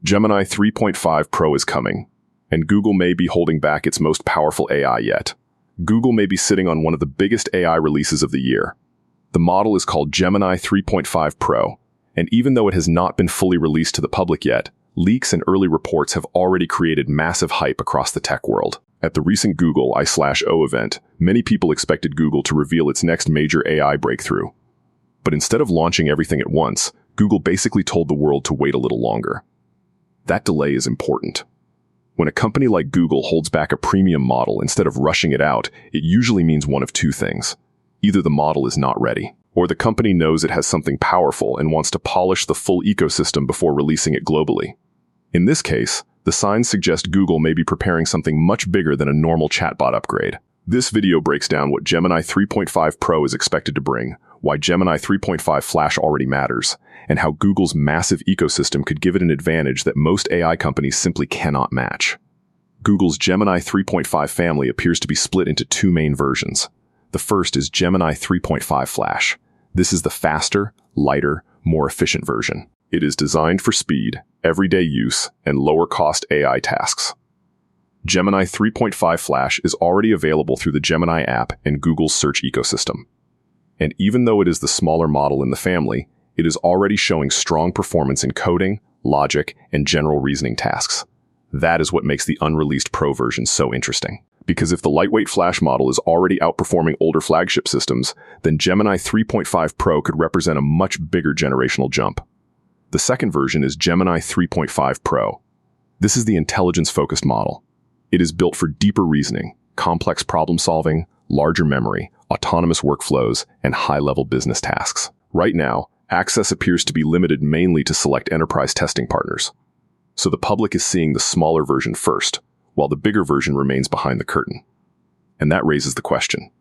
Gemini 3.5 Pro is coming, and Google may be holding back its most powerful AI yet. Google may be sitting on one of the biggest AI releases of the year. The model is called Gemini 3.5 Pro, and even though it has not been fully released to the public yet, leaks and early reports have already created massive hype across the tech world. At the recent Google I/O event, many people expected Google to reveal its next major AI breakthrough. But instead of launching everything at once, Google basically told the world to wait a little longer. That delay is important. When a company like Google holds back a premium model instead of rushing it out, it usually means one of two things. Either the model is not ready, or the company knows it has something powerful and wants to polish the full ecosystem before releasing it globally. In this case, the signs suggest Google may be preparing something much bigger than a normal chatbot upgrade. This video breaks down what Gemini 3.5 Pro is expected to bring, why Gemini 3.5 Flash already matters, and how Google's massive ecosystem could give it an advantage that most AI companies simply cannot match. Google's Gemini 3.5 family appears to be split into two main versions. The first is Gemini 3.5 Flash. This is the faster, lighter, more efficient version. It is designed for speed, everyday use, and lower-cost AI tasks. Gemini 3.5 Flash is already available through the Gemini app and Google's search ecosystem. And even though it is the smaller model in the family, it is already showing strong performance in coding, logic, and general reasoning tasks. That is what makes the unreleased Pro version so interesting. Because if the lightweight Flash model is already outperforming older flagship systems, then Gemini 3.5 Pro could represent a much bigger generational jump. The second version is Gemini 3.5 Pro. This is the intelligence-focused model. It is built for deeper reasoning, complex problem-solving, larger memory, autonomous workflows, and high-level business tasks. Right now, access appears to be limited mainly to select enterprise testing partners. So the public is seeing the smaller version first, while the bigger version remains behind the curtain. And that raises the question,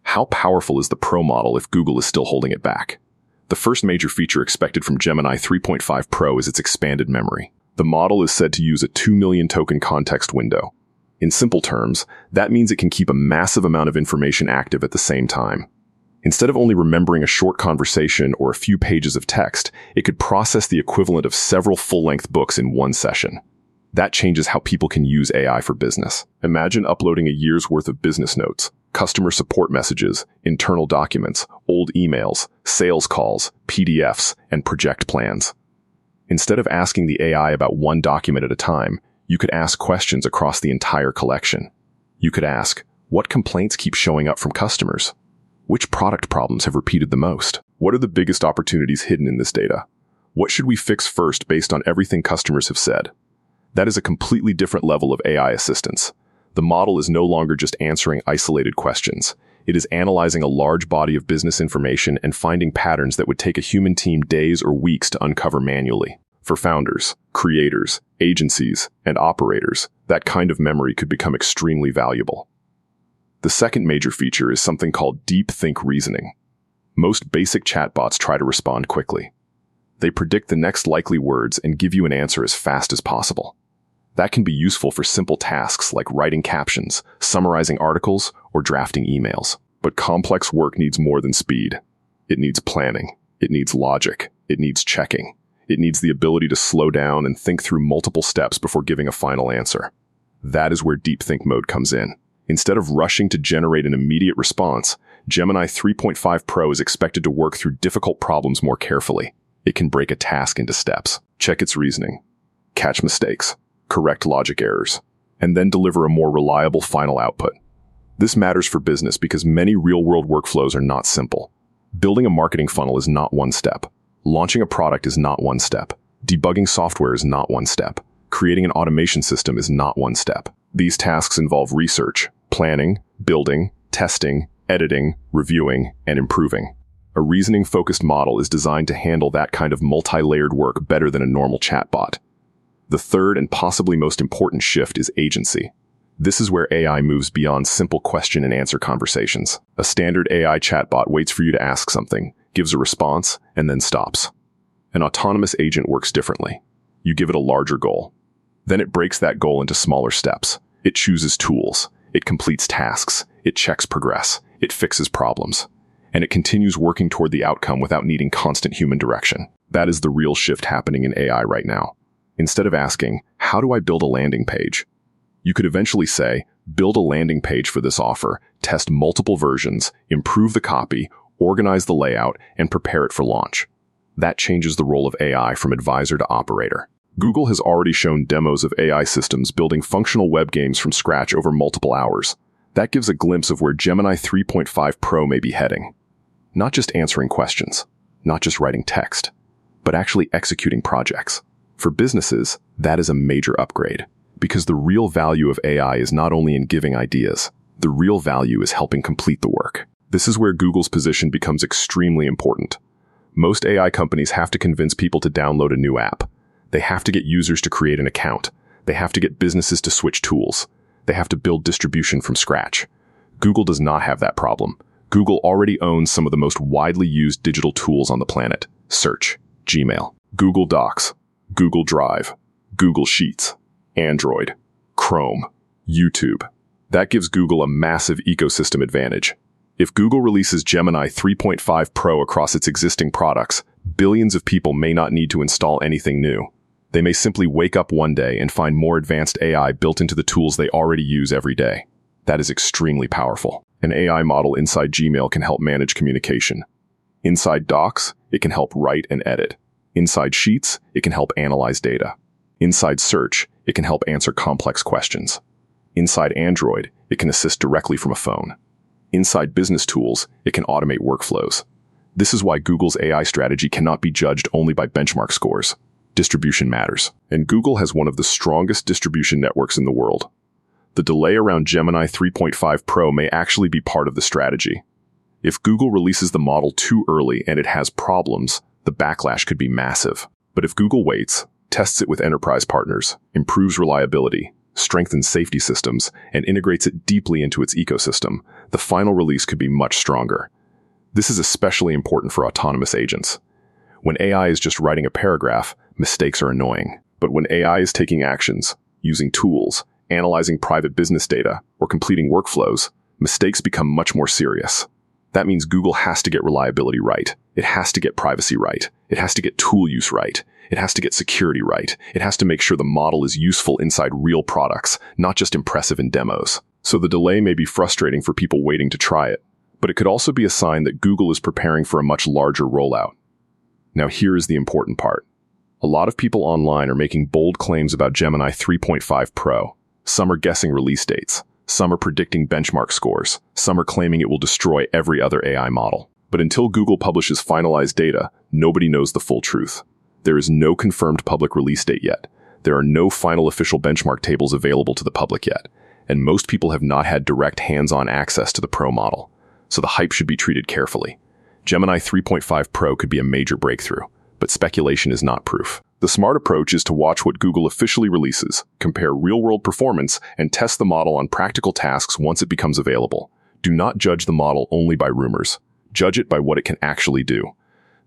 how powerful is the Pro model if Google is still holding it back? The first major feature expected from Gemini 3.5 Pro is its expanded memory. The model is said to use a 2 million token context window. In simple terms, that means it can keep a massive amount of information active at the same time. Instead of only remembering a short conversation or a few pages of text, it could process the equivalent of several full-length books in one session. That changes how people can use AI for business. Imagine uploading a year's worth of business notes, customer support messages, internal documents, old emails, sales calls, PDFs, and project plans. Instead of asking the AI about one document at a time, you could ask questions across the entire collection. You could ask, what complaints keep showing up from customers? Which product problems have repeated the most? What are the biggest opportunities hidden in this data? What should we fix first based on everything customers have said? That is a completely different level of AI assistance. The model is no longer just answering isolated questions. It is analyzing a large body of business information and finding patterns that would take a human team days or weeks to uncover manually. For founders, creators, agencies, and operators, that kind of memory could become extremely valuable. The second major feature is something called deep think reasoning. Most basic chatbots try to respond quickly. They predict the next likely words and give you an answer as fast as possible. That can be useful for simple tasks like writing captions, summarizing articles, or drafting emails. But complex work needs more than speed. It needs planning. It needs logic. It needs checking. It needs the ability to slow down and think through multiple steps before giving a final answer. That is where deep think mode comes in. Instead of rushing to generate an immediate response, Gemini 3.5 Pro is expected to work through difficult problems more carefully. It can break a task into steps, check its reasoning, catch mistakes, correct logic errors, and then deliver a more reliable final output. This matters for business because many real-world workflows are not simple. Building a marketing funnel is not one step. Launching a product is not one step. Debugging software is not one step. Creating an automation system is not one step. These tasks involve research, planning, building, testing, editing, reviewing, and improving. A reasoning-focused model is designed to handle that kind of multi-layered work better than a normal chatbot. The third and possibly most important shift is agency. This is where AI moves beyond simple question and answer conversations. A standard AI chatbot waits for you to ask something, gives a response, and then stops. An autonomous agent works differently. You give it a larger goal. Then it breaks that goal into smaller steps. It chooses tools. It completes tasks. It checks progress. It fixes problems. And it continues working toward the outcome without needing constant human direction. That is the real shift happening in AI right now. Instead of asking, how do I build a landing page? You could eventually say, build a landing page for this offer, test multiple versions, improve the copy, organize the layout, and prepare it for launch. That changes the role of AI from advisor to operator. Google has already shown demos of AI systems building functional web games from scratch over multiple hours. That gives a glimpse of where Gemini 3.5 Pro may be heading. Not just answering questions, not just writing text, but actually executing projects. For businesses, that is a major upgrade, because the real value of AI is not only in giving ideas, the real value is helping complete the work. This is where Google's position becomes extremely important. Most AI companies have to convince people to download a new app. They have to get users to create an account. They have to get businesses to switch tools. They have to build distribution from scratch. Google does not have that problem. Google already owns some of the most widely used digital tools on the planet: Search, Gmail, Google Docs, Google Drive, Google Sheets, Android, Chrome, YouTube. That gives Google a massive ecosystem advantage. If Google releases Gemini 3.5 Pro across its existing products, billions of people may not need to install anything new. They may simply wake up one day and find more advanced AI built into the tools they already use every day. That is extremely powerful. An AI model inside Gmail can help manage communication. Inside Docs, it can help write and edit. Inside Sheets, it can help analyze data. Inside Search, it can help answer complex questions. Inside Android, it can assist directly from a phone. Inside Business Tools, it can automate workflows. This is why Google's AI strategy cannot be judged only by benchmark scores. Distribution matters, and Google has one of the strongest distribution networks in the world. The delay around Gemini 3.5 Pro may actually be part of the strategy. If Google releases the model too early and it has problems, the backlash could be massive. But if Google waits, tests it with enterprise partners, improves reliability, strengthens safety systems, and integrates it deeply into its ecosystem, the final release could be much stronger. This is especially important for autonomous agents. When AI is just writing a paragraph, mistakes are annoying. But when AI is taking actions, using tools, analyzing private business data, or completing workflows, mistakes become much more serious. That means Google has to get reliability right. It has to get privacy right. It has to get tool use right. It has to get security right. It has to make sure the model is useful inside real products, not just impressive in demos. So the delay may be frustrating for people waiting to try it, but it could also be a sign that Google is preparing for a much larger rollout. Now here is the important part. A lot of people online are making bold claims about Gemini 3.5 Pro. Some are guessing release dates. Some are predicting benchmark scores. Some are claiming it will destroy every other AI model. But until Google publishes finalized data, nobody knows the full truth. There is no confirmed public release date yet. There are no final official benchmark tables available to the public yet. And most people have not had direct hands-on access to the Pro model. So the hype should be treated carefully. Gemini 3.5 Pro could be a major breakthrough, but speculation is not proof. The smart approach is to watch what Google officially releases, compare real-world performance, and test the model on practical tasks once it becomes available. Do not judge the model only by rumors. Judge it by what it can actually do.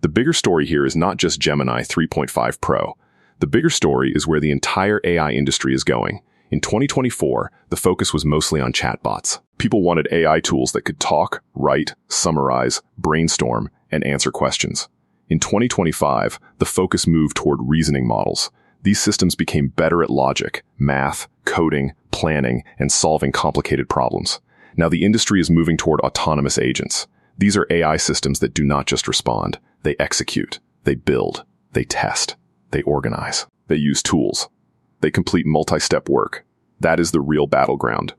The bigger story here is not just Gemini 3.5 Pro. The bigger story is where the entire AI industry is going. In 2024, the focus was mostly on chatbots. People wanted AI tools that could talk, write, summarize, brainstorm, and answer questions. In 2025, the focus moved toward reasoning models. These systems became better at logic, math, coding, planning, and solving complicated problems. Now the industry is moving toward autonomous agents. These are AI systems that do not just respond. They execute, they build, they test, they organize, they use tools. They complete multi-step work. That is the real battleground.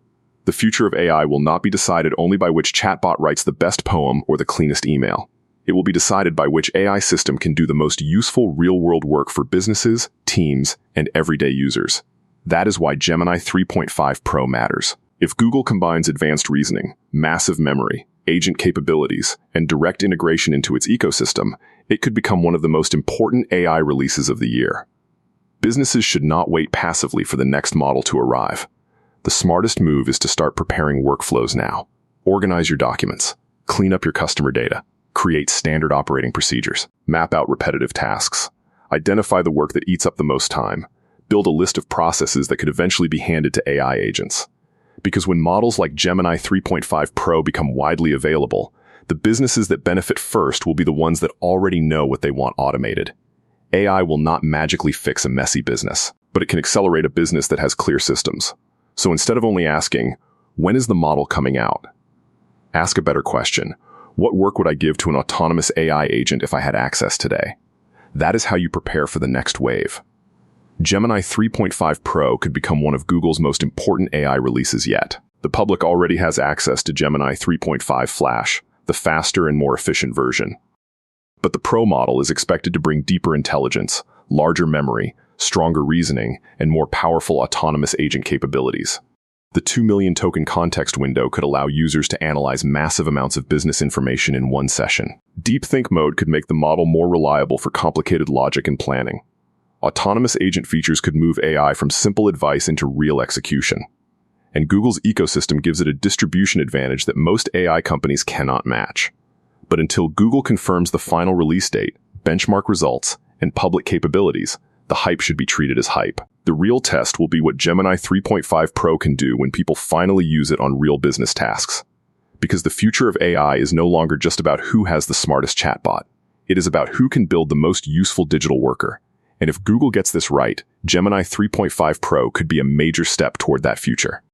The future of AI will not be decided only by which chatbot writes the best poem or the cleanest email. It will be decided by which AI system can do the most useful real-world work for businesses, teams, and everyday users. That is why Gemini 3.5 Pro matters. If Google combines advanced reasoning, massive memory, agent capabilities, and direct integration into its ecosystem, it could become one of the most important AI releases of the year. Businesses should not wait passively for the next model to arrive. The smartest move is to start preparing workflows now. Organize your documents, clean up your customer data, create standard operating procedures, map out repetitive tasks, identify the work that eats up the most time, build a list of processes that could eventually be handed to AI agents. Because when models like Gemini 3.5 Pro become widely available, the businesses that benefit first will be the ones that already know what they want automated. AI will not magically fix a messy business, but it can accelerate a business that has clear systems. So instead of only asking, when is the model coming out? Ask a better question. What work would I give to an autonomous AI agent if I had access today? That is how you prepare for the next wave. Gemini 3.5 Pro could become one of Google's most important AI releases yet. The public already has access to Gemini 3.5 Flash, the faster and more efficient version. But the Pro model is expected to bring deeper intelligence, larger memory, stronger reasoning, and more powerful autonomous agent capabilities. The 2 million token context window could allow users to analyze massive amounts of business information in one session. Deep Think mode could make the model more reliable for complicated logic and planning. Autonomous agent features could move AI from simple advice into real execution. And Google's ecosystem gives it a distribution advantage that most AI companies cannot match. But until Google confirms the final release date, benchmark results, and public capabilities, the hype should be treated as hype. The real test will be what Gemini 3.5 Pro can do when people finally use it on real business tasks. Because the future of AI is no longer just about who has the smartest chatbot. It is about who can build the most useful digital worker. And if Google gets this right, Gemini 3.5 Pro could be a major step toward that future.